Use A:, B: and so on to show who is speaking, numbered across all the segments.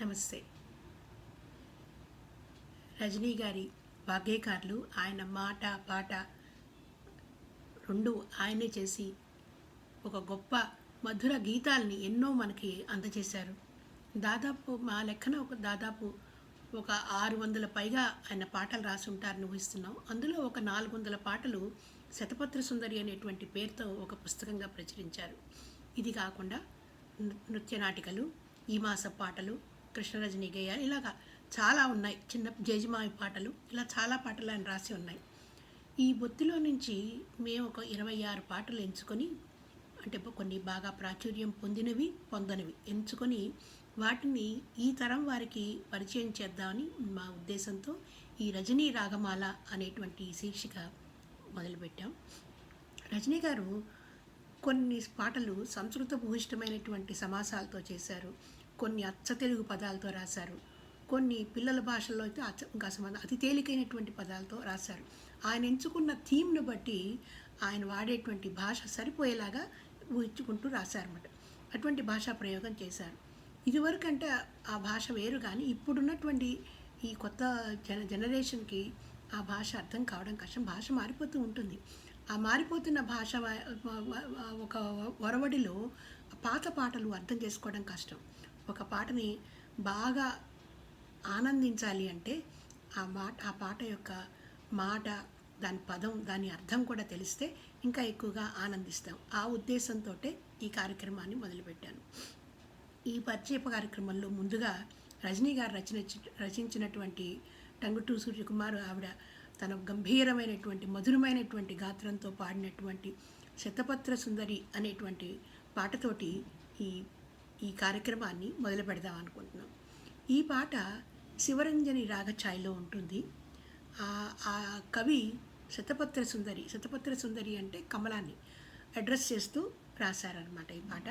A: నమస్తే. రజనీ గారి వాగ్గేయకారులు ఆయన మాట పాట రెండు ఆయనే చేసి ఒక గొప్ప మధుర గీతాల్ని ఎన్నో మనకి అందజేశారు. దాదాపు మా లెక్కన దాదాపు ఒక 600 పైగా ఆయన పాటలు రాసి ఉంటారని ఊహిస్తున్నాం. అందులో ఒక 400 పాటలు శతపత్ర సుందరి అనేటువంటి పేరుతో ఒక పుస్తకంగా ప్రచురించారు. ఇది కాకుండా నృత్య నాటికలు, ఈ మాస పాటలు, కృష్ణరజనీ గేయాలు ఇలాగా చాలా ఉన్నాయి. చిన్న జేజిమావి పాటలు, ఇలా చాలా పాటలు ఆయన రాసి ఉన్నాయి. ఈ బొత్తిలో నుంచి మేము ఒక 26 పాటలు ఎంచుకొని, అంటే కొన్ని బాగా ప్రాచుర్యం పొందనివి ఎంచుకొని వాటిని ఈ తరం వారికి పరిచయం చేద్దామని మా ఉద్దేశంతో ఈ రజనీ రాగమాల అనేటువంటి శీర్షిక మొదలుపెట్టాం. రజనీ గారు కొన్ని పాటలు సంస్కృత భూయిష్టమైనటువంటి సమాసాలతో చేశారు, కొన్ని అచ్చ తెలుగు పదాలతో రాశారు, కొన్ని పిల్లల భాషల్లో అయితే ఇంకా అతి తేలికైనటువంటి పదాలతో రాశారు. ఆయన ఎంచుకున్న థీమ్ను బట్టి ఆయన వాడేటువంటి భాష సరిపోయేలాగా ఊహించుకుంటూ రాశారన్నమాట. అటువంటి భాషా ప్రయోగం చేశారు. ఇదివరకు అంటే ఆ భాష వేరు, కానీ ఇప్పుడున్నటువంటి ఈ కొత్త జనరేషన్కి ఆ భాష అర్థం కావడం కష్టం. భాష మారిపోతూ ఉంటుంది. ఆ మారిపోతున్న భాష ఒక ఒరవడిలో పాత పాటలు అర్థం చేసుకోవడం కష్టం. ఒక పాటని బాగా ఆనందించాలి అంటే ఆ పాట యొక్క మాట, దాని పదం, దాని అర్థం కూడా తెలిస్తే ఇంకా ఎక్కువగా ఆనందిస్తాం. ఆ ఉద్దేశంతో ఈ కార్యక్రమాన్ని మొదలుపెట్టాను. ఈ పరిచయ కార్యక్రమంలో ముందుగా రజనీ గారు రచించినటువంటి టంగుటూరి సూర్యకుమార్ ఆవిడ తన గంభీరమైనటువంటి మధురమైనటువంటి గాత్రంతో పాడినటువంటి శతపత్ర సుందరి అనేటువంటి పాటతోటి ఈ కార్యక్రమాన్ని మొదలు పెడదాం అనుకుంటున్నాం. ఈ పాట శివరంజని రాగఛాయలో ఉంటుంది. ఆ కవి శతపత్ర సుందరి అంటే కమలాన్ని అడ్రస్ చేస్తూ రాశారనమాట ఈ పాట.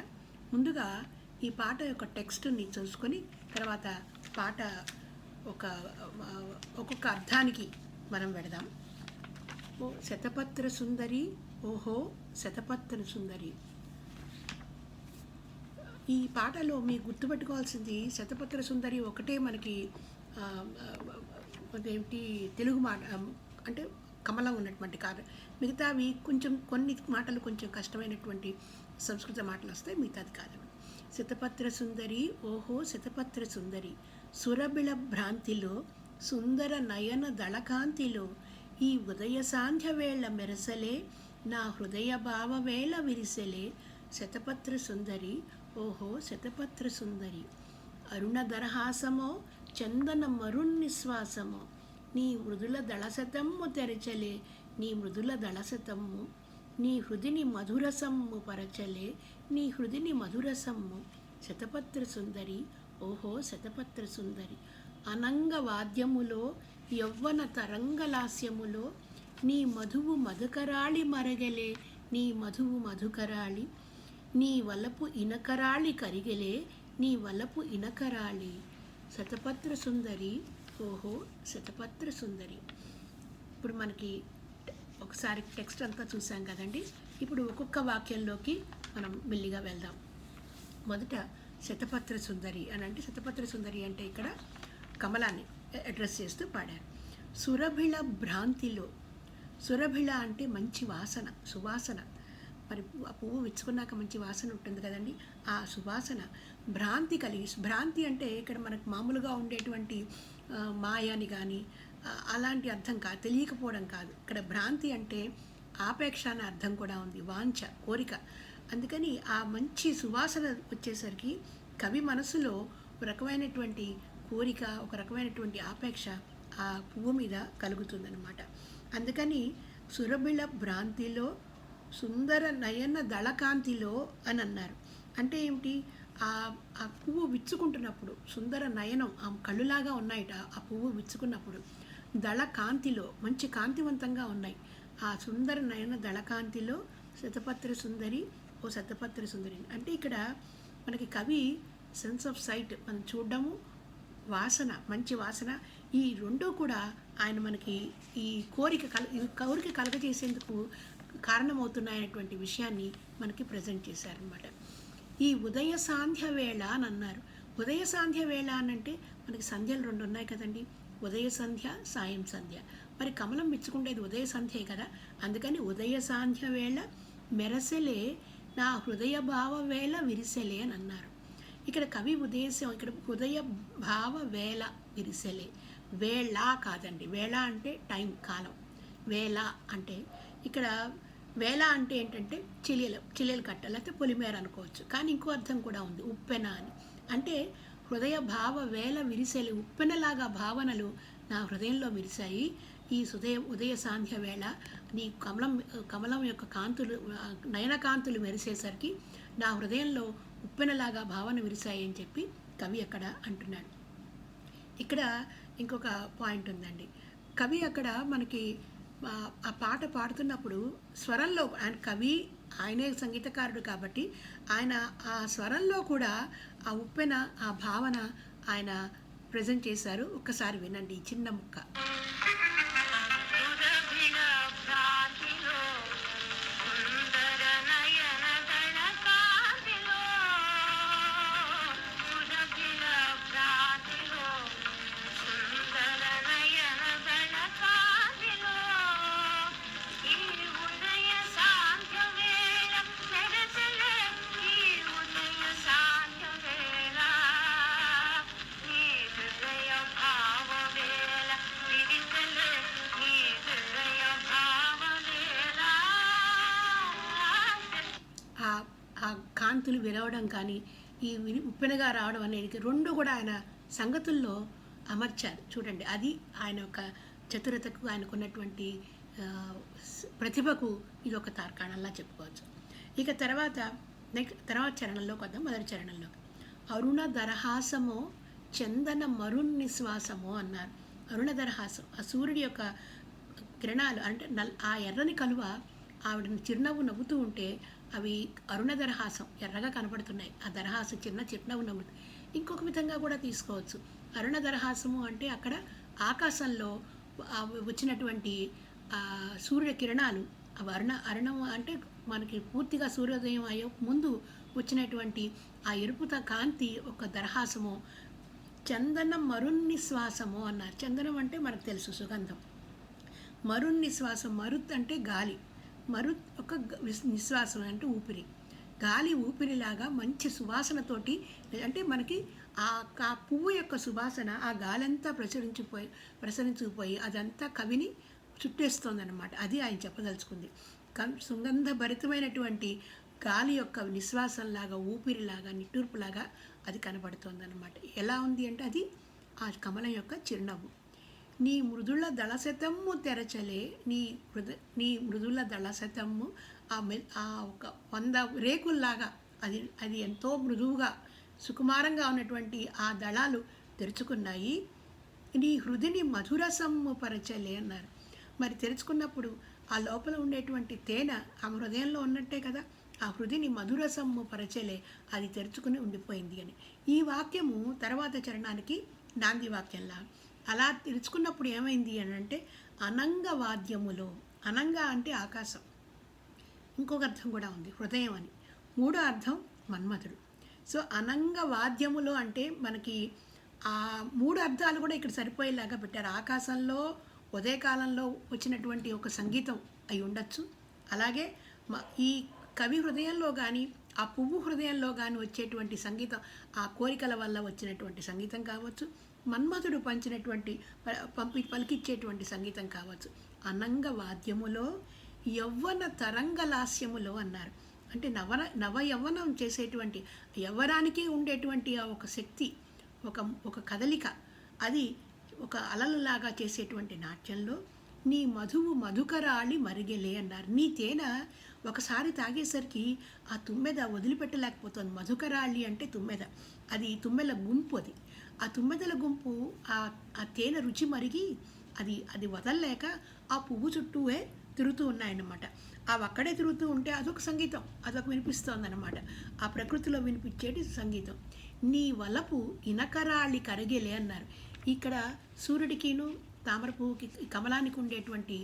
A: ముందుగా ఈ పాట యొక్క టెక్స్ట్ని చూసుకొని తర్వాత పాట ఒక్కొక్క అర్థానికి మనం పెడదాం. ఓ శతపత్ర సుందరి, ఓహో శతపత్ర సుందరి. ఈ పాటలో మీకు గుర్తుపెట్టుకోవాల్సింది, శతపత్ర సుందరి ఒకటే మనకి అదేంటి తెలుగు మాట అంటే కమలం ఉన్నటువంటి కాదు. మిగతావి కొన్ని మాటలు కొంచెం కష్టమైనటువంటి సంస్కృత మాటలు వస్తాయి, మిగతాది కాదు. శతపత్ర సుందరి, ఓహో శతపత్ర సుందరి, సురబిళ భ్రాంతిలో సుందర నయన దళకాంతిలో ఈ ఉదయ సాంధ్య వేళ మెరసలే నా హృదయ భావవేళ విరిసెలే శతపత్ర సుందరి, ఓహో శతపత్ర సుందరి. అరుణ దరహాసమో చందన మరున్నిశ్వాసమో నీ మృదుల దళశతమ్ము తెరచలే నీ మృదుల దళశతమ్ము నీ హృదిని మధురసమ్ము పరచలే నీ హృదిని మధురసమ్ము శతపత్ర సుందరి, ఓహో శతపత్ర సుందరి. అనంగ వాద్యములో యవ్వన తరంగలాస్యములో నీ మధువు మధుకరాళి మరగలే నీ మధువు మధుకరాళి నీ వలపు ఇనకరాళి కరిగలే నీ వలపు ఇనకరాళి శతపత్ర సుందరి, ఓహో శతపత్ర సుందరి. ఇప్పుడు మనకి ఒకసారి టెక్స్ట్ అంతా చూసాం కదండి. ఇప్పుడు ఒక్కొక్క వాక్యంలోకి మనం మెల్లిగా వెళ్దాం. మొదట శతపత్ర సుందరి అని అంటే, శతపత్ర సుందరి అంటే ఇక్కడ కమలాన్ని అడ్రస్ చేస్తూ పాడారు. సురభిళ భ్రాంతిలో, సురభిళ అంటే మంచి వాసన, సువాసన. మరి ఆ పువ్వు విచ్చుకున్నాక మంచి వాసన ఉంటుంది కదండి, ఆ సువాసన. భ్రాంతి అంటే ఇక్కడ మనకు మామూలుగా ఉండేటువంటి మాయని కానీ అలాంటి అర్థం కాదు, తెలియకపోవడం కాదు. ఇక్కడ భ్రాంతి అంటే ఆపేక్ష అనే అర్థం కూడా ఉంది, వాంఛ, కోరిక. అందుకని ఆ మంచి సువాసన వచ్చేసరికి కవి మనసులో ఒక రకమైనటువంటి కోరిక, ఒక రకమైనటువంటి ఆపేక్ష ఆ పువ్వు మీద కలుగుతుందన్నమాట. అందుకని సురబిళ భ్రాంతిలో సుందర నయన దళకాంతిలో అని అన్నారు. అంటే ఏమిటి, ఆ పువ్వు విచ్చుకుంటున్నప్పుడు సుందర నయనం, ఆ కళ్ళులాగా ఉన్నాయట ఆ పువ్వు విచ్చుకున్నప్పుడు. దళకాంతిలో మంచి కాంతివంతంగా ఉన్నాయి. ఆ సుందర నయన దళకాంతిలో శతపత్ర సుందరి, ఓ శతపత్ర సుందరి. అంటే ఇక్కడ మనకి కవి సెన్స్ ఆఫ్ సైట్, మనం చూడడము, వాసన, మంచి వాసన, ఈ రెండూ కూడా ఆయన మనకి ఈ కోరిక కలగజేసేందుకు కారణమవుతున్నాయనేటువంటి విషయాన్ని మనకి ప్రజెంట్ చేశారనమాట. ఈ ఉదయ సాంధ్య వేళ అని అన్నారు. ఉదయ సాంధ్య వేళ అనంటే మనకి సంధ్యలు 2 ఉన్నాయి కదండి. ఉదయ సంధ్య, సాయం సంధ్య. మరి కమలం విచ్చుకుండేది ఉదయ సంధ్యే కదా. అందుకని ఉదయ సాంధ్య వేళ మెరసెలే నా హృదయ భావ వేళ విరిసెలే అని అన్నారు. ఇక్కడ కవి ఉద్దేశం ఇక్కడ హృదయ భావ వేళ విరిసెలే. వేళ కాదండి. వేళ అంటే టైం, కాలం. వేళ అంటే ఇక్కడ వేళ అంటే ఏంటంటే చిలియలు కట్ట, లేకపోతే పొలిమేర అనుకోవచ్చు. కానీ ఇంకో అర్థం కూడా ఉంది, ఉప్పెన అని. అంటే హృదయ భావ వేళ విరిసెలి, ఉప్పెనలాగా భావనలు నా హృదయంలో విరిశాయి. ఈ ఉదయ సాంధ్య వేళ నీ కమలం యొక్క కాంతులు, నయన కాంతులు మెరిసేసరికి నా హృదయంలో ఉప్పెనలాగా భావన విరిశాయి అని చెప్పి కవి అక్కడ అంటున్నాడు. ఇక్కడ ఇంకొక పాయింట్ ఉందండి. కవి అక్కడ మనకి ఆ పాట పాడుతున్నప్పుడు స్వరంలో, ఆయన కవి, ఆయనే సంగీతకారుడు కాబట్టి ఆయన ఆ స్వరంలో కూడా ఆ ఉప్పెన, ఆ భావన ఆయన ప్రజెంట్ చేశారు. ఒక్కసారి వినండి ఈ చిన్న ముక్క. ఆ కాంతులు విరవడం కానీ, ఈ ఉప్పెనగా రావడం అనేది 2 కూడా ఆయన సంగతుల్లో అమర్చారు. చూడండి, అది ఆయన యొక్క చతురతకు, ఆయనకున్నటువంటి ప్రతిభకు ఇది ఒక తార్కాణంలా చెప్పుకోవచ్చు. ఇక తర్వాత చరణంలోకి వద్దాం. మొదటి చరణంలో అరుణ దరహాసమో చందన మరున్నిశ్వాసమో అన్నారు. అరుణ దరహాసం, ఆ సూర్యుడి యొక్క కిరణాలు అంటే ఆ ఎర్రని కలువ ఆవిడని చిరునవ్వు నవ్వుతూ ఉంటే అవి అరుణ దరహాసం, ఎర్రగా కనపడుతున్నాయి. ఆ దరహాసం చిరునవ్వు నవ్వుతుంది. ఇంకొక విధంగా కూడా తీసుకోవచ్చు. అరుణ దరహాసము అంటే అక్కడ ఆకాశంలో వచ్చినటువంటి సూర్య కిరణాలు, అవి అరుణం అంటే మనకి పూర్తిగా సూర్యోదయం అయ్యే ముందు వచ్చినటువంటి ఆ ఎరుపుత కాంతి ఒక దరహాసము. చందనం మరున్నిశ్వాసము అన్నారు. చందనం అంటే మనకు తెలుసు, సుగంధం. మరున్నిశ్వాసం, మరుత్ అంటే గాలి, మరుత్ ఒక నిశ్వాసం అంటే ఊపిరి. గాలి ఊపిరిలాగా మంచి సువాసనతోటి, అంటే మనకి ఆ పువ్వు యొక్క సువాసన ఆ గాలంతా ప్రసరించుకుపోయి అదంతా కవిని చుట్టేస్తోందన్నమాట. అది ఆయన చెప్పదలుచుకుంది. సుగంధ భరితమైనటువంటి గాలి యొక్క నిశ్వాసంలాగా, ఊపిరిలాగా, నిట్టూర్పులాగా అది కనబడుతోందన్నమాట. ఎలా ఉంది అంటే అది ఆ కమలం యొక్క చిరునవ్వు. నీ మృదుల దళశతము తెరచలే, నీ మృదుల దళశతము ఆ ఒక 100 రేకుల్లాగా అది ఎంతో మృదువుగా సుకుమారంగా ఉన్నటువంటి ఆ దళాలు తెరుచుకున్నాయి. నీ హృదిని మధురసమ్ము పరచలే అన్నారు. మరి తెరుచుకున్నప్పుడు ఆ లోపల ఉండేటువంటి తేనె ఆ హృదయంలో ఉన్నట్టే కదా. ఆ హృదిని మధురసమ్ము పరచలే, అది తెరుచుకుని ఉండిపోయింది అని. ఈ వాక్యము తర్వాత చరణానికి నాంది వాక్యంలా. అలా తెరుచుకున్నప్పుడు ఏమైంది అని అంటే అనంగ వాద్యములో, అనంగ అంటే ఆకాశం, ఇంకొక అర్థం కూడా ఉంది హృదయం అని. 3వ అర్థం మన్మథుడు. సో అనంగ వాద్యములో అంటే మనకి ఆ 3 అర్థాలు కూడా ఇక్కడ సరిపోయేలాగా పెట్టారు. ఆకాశంలో ఉదయకాలంలో వచ్చినటువంటి ఒక సంగీతం అయి ఉండొచ్చు. అలాగే ఈ కవి హృదయంలో కానీ, ఆ పువ్వు హృదయంలో కానీ వచ్చేటువంటి సంగీతం, ఆ కోరికల వల్ల వచ్చినటువంటి సంగీతం కావచ్చు. మన్మథుడు పలికిచ్చేటువంటి సంగీతం కావచ్చు. అనంగ వాద్యములో యవ్వన తరంగలాస్యములో అన్నారు. అంటే నవ యవ్వనం చేసేటువంటి, యవ్వనానికి ఉండేటువంటి ఆ ఒక శక్తి, ఒక కదలిక, అది ఒక అలలులాగా చేసేటువంటి నాట్యంలో నీ మధువు మధుకరాళి మరిగెలే అన్నారు. నీ తేనె ఒకసారి తాగేసరికి ఆ తుమ్మెద వదిలిపెట్టలేకపోతుంది. మధుకరాళి అంటే తుమ్మెద, అది తుమ్మెల గుంపు. అది ఆ తుమ్మెదల గుంపు ఆ తేనె రుచి మరిగి అది వదలలేక ఆ పువ్వు చుట్టూవే తిరుగుతూ ఉన్నాయన్నమాట. అవి అక్కడే తిరుగుతూ ఉంటే అదొక సంగీతం, అదొక వినిపిస్తోంది అన్నమాట. ఆ ప్రకృతిలో వినిపించేటి సంగీతం. నీ వలపు ఇనకరాళి కరిగేలే అన్నారు. ఇక్కడ సూర్యుడికిను తామర పువ్వుకి, కమలానికి ఉండేటువంటి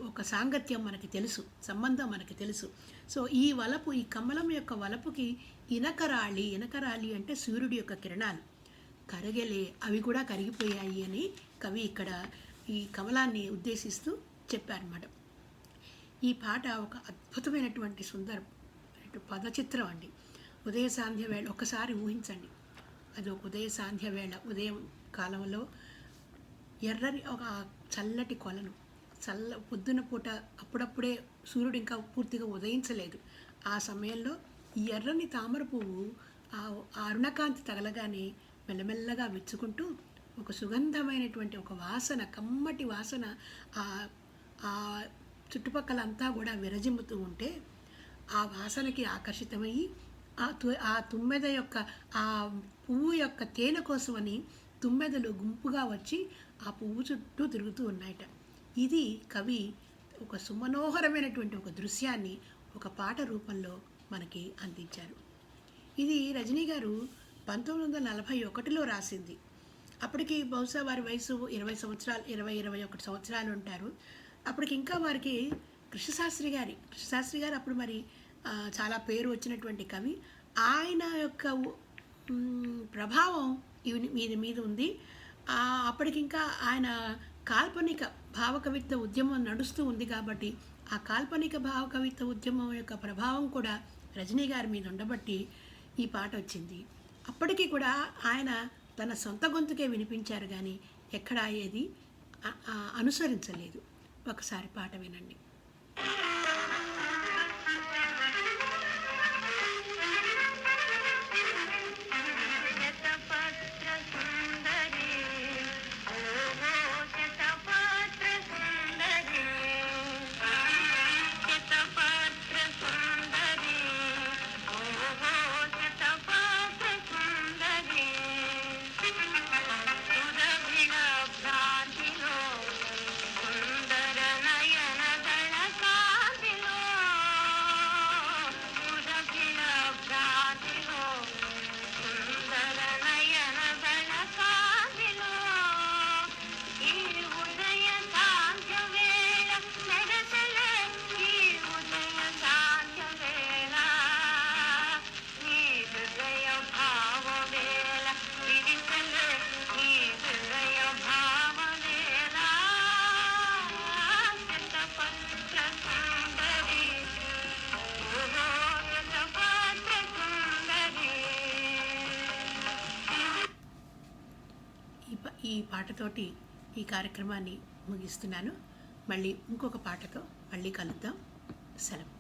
A: ఒక సాంగత్యం మనకి తెలుసు, సంబంధం మనకి తెలుసు. సో ఈ కమలం యొక్క వలపుకి ఇనకరాళి, ఇనకరాళి అంటే సూర్యుడి యొక్క కిరణాలు కరగలే, అవి కూడా కరిగిపోయాయి అని కవి ఇక్కడ ఈ కమలాన్ని ఉద్దేశిస్తూ చెప్పారన్నమాట. ఈ పాట ఒక అద్భుతమైనటువంటి సుందర పదచిత్రం అండి. ఉదయ సాంధ్య వేళ ఒకసారి ఊహించండి, అది ఒక ఉదయ సాంధ్య వేళ, ఉదయం కాలంలో ఎర్రని ఒక చల్లటి కొలను, పొద్దున పూట అప్పుడప్పుడే సూర్యుడు ఇంకా పూర్తిగా ఉదయించలేదు. ఆ సమయంలో ఈ ఎర్రని తామర పువ్వు ఆ అరుణకాంతి తగలగానే మెల్లమెల్లగా విచ్చుకుంటూ ఒక సుగంధమైనటువంటి ఒక వాసన, కమ్మటి వాసన ఆ చుట్టుపక్కలంతా కూడా విరజిమ్ముతూ ఉంటే ఆ వాసనకి ఆకర్షితమయ్యి ఆ తుమ్మెద యొక్క ఆ పువ్వు యొక్క తేనె కోసమని తుమ్మెదలు గుంపుగా వచ్చి ఆ పువ్వు చుట్టూ తిరుగుతూ ఉన్నాయట. ఇది కవి ఒక సుమనోహరమైనటువంటి ఒక దృశ్యాన్ని ఒక పాట రూపంలో మనకి అందించారు. ఇది రజనీ గారు 1941లో రాసింది. అప్పటికి బహుశా వారి వయసు 20 సంవత్సరాలు, 21 సంవత్సరాలు ఉంటారు. అప్పటికి ఇంకా వారికి కృష్ణశాస్త్రి గారు అప్పుడు మరి చాలా పేరు వచ్చినటువంటి కవి. ఆయన యొక్క ప్రభావం మీద ఉంది. అప్పటికింకా ఆయన కాల్పనిక భావకవిత్వ ఉద్యమం నడుస్తూ ఉంది కాబట్టి ఆ కాల్పనిక భావకవిత్వ ఉద్యమం యొక్క ప్రభావం కూడా రజనీ గారి మీద ఉండబట్టి ఈ పాట వచ్చింది. అప్పటికి కూడా ఆయన తన సొంత గొంతుకే వినిపించారు కానీ ఎక్కడా ఏది అనుసరించలేదు. ఒకసారి పాట వినండి. ఈ పాటతోటి ఈ కార్యక్రమాన్ని ముగిస్తున్నాను. మళ్ళీ ఇంకొక పాటతో మళ్ళీ కలుద్దాం. సెలవు.